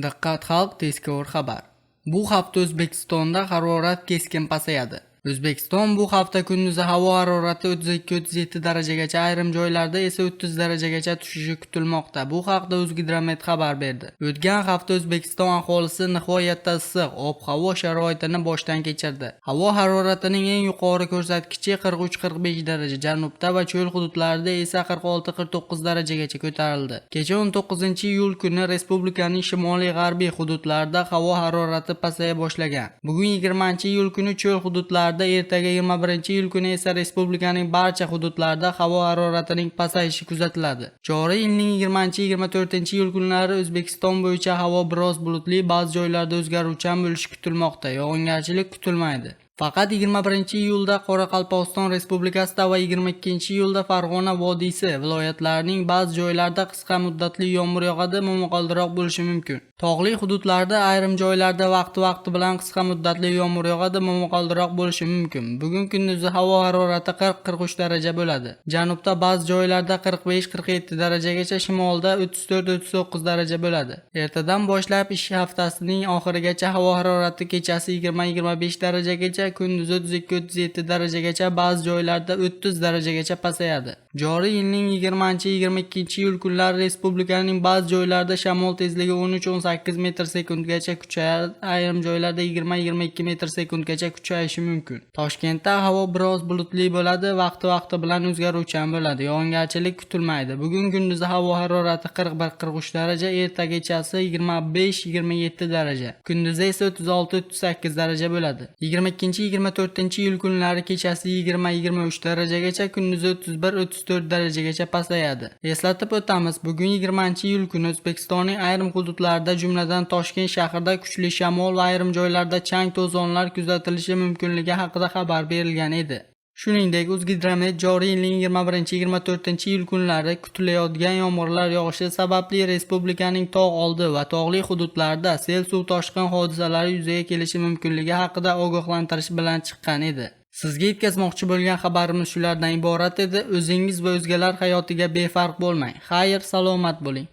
Diqqat xalq, tezkor xabar. Bu hafta O'zbekistonda harorat keskin pasayadi. O'zbekiston bu hafta kunduzi havo harorati 32-37 darajagacha, ayrim joylarda esa 30 darajagacha tushishi kutilmoqda. Bu haqda O'zgidromet xabar berdi. O'tgan hafta O'zbekiston aholisi nihoyatda issiq ob-havo sharoitini boshdan kechirdi. Havo haroratining eng yuqori ko'rsatkichi 43-45 daraja, janubda va cho'l hududlarida esa 46-49 darajagacha ko'tarildi. Kecha 19-iyul kuni respublikaning shimoliy-g'arbiy hududlarida havo harorati pasaya boshlagan. Bugun 20-iyul kuni cho'l hududlarida, ertaga 21-iyul kuni esa respublikaning barcha hududlarida havo haroratining pasayishi kuzatiladi. Joriy yilning 20-24-iyul kunlari O'zbekiston bo'yicha havo biroz bulutli, ba'zi joylarda o'zgaruvchan bo'lishi kutilmoqda. Yog'ingarchilik kutilmaydi. Faqat 21-iyulda Qoraqalpog'iston Respublikasida va 22-iyulda Farg'ona vodiysi viloyatlarining ba'zi joylarida qisqa muddatli yomg'ir yog'adi, momaqaldiroq bo'lishi mumkin. Tog'li hududlarda ayrim joylarda vaqti bilan qisqa muddatli yomg'ir yog'adi, momaqaldiroq bo'lishi mumkin. Bugun kunduzi havo harorati 40-43 daraja bo'ladi. Janubda ba'zi joylarda 45-47 darajagacha, shimolda 34-39 daraja bo'ladi. Ertadan boshlab ish haftasining oxirigacha havo harorati kechasi 20-25 darajagacha, kunduzi 32-37 darajagacha, ba'zi joylarda 30 darajagacha pasayadi. Joriy yilning 20-22-iyul kunlari respublikaning ba'zi joylarida shamol tezligi 13-18 metr sekundgacha kuchayadi, ayrim joylarda 20-22 metr sekundgacha kuchayishi mumkin. Toshkentda havo biroz bulutli bo'ladi, vaqti bilan o'zgaruvchan bo'ladi. Yog'ingarchilik kutilmaydi. Bugun kunduzi havo harorati 41-43 daraja, ertagachasi 25-27 daraja, kunduzi esa 36-38 daraja bo'ladi. 22-24-iyul kunlari kechasi 20-23 darajagacha, kunduzi 31-34 darajagacha pasayadi. Eslatib o'tamiz, bugun 20-iyul kuni O'zbekistonning ayrim hududlarida, jumladan Toshkent shahrida kuchli shamol va ayrim joylarda chang to'zonlar kuzatilishi mumkinligi haqida xabar berilgan edi. Shuningdek, O'zgidromet joriy yilning 21-24-iyul kunlari kutilayotgan yomg'irlar yog'ishi sababli respublikaning tog' oldi va tog'li hududlarida sel, suv toshqin hodisalari yuzaga kelishi mumkinligi haqida ogohlantirish bilan chiqqan edi. Sizga yetkazmoqchi bo'lgan xabarimiz shulardan iborat edi. O'zingiz va o'zgalar hayotiga befarq bo'lmang. Xayr, salomat bo'ling.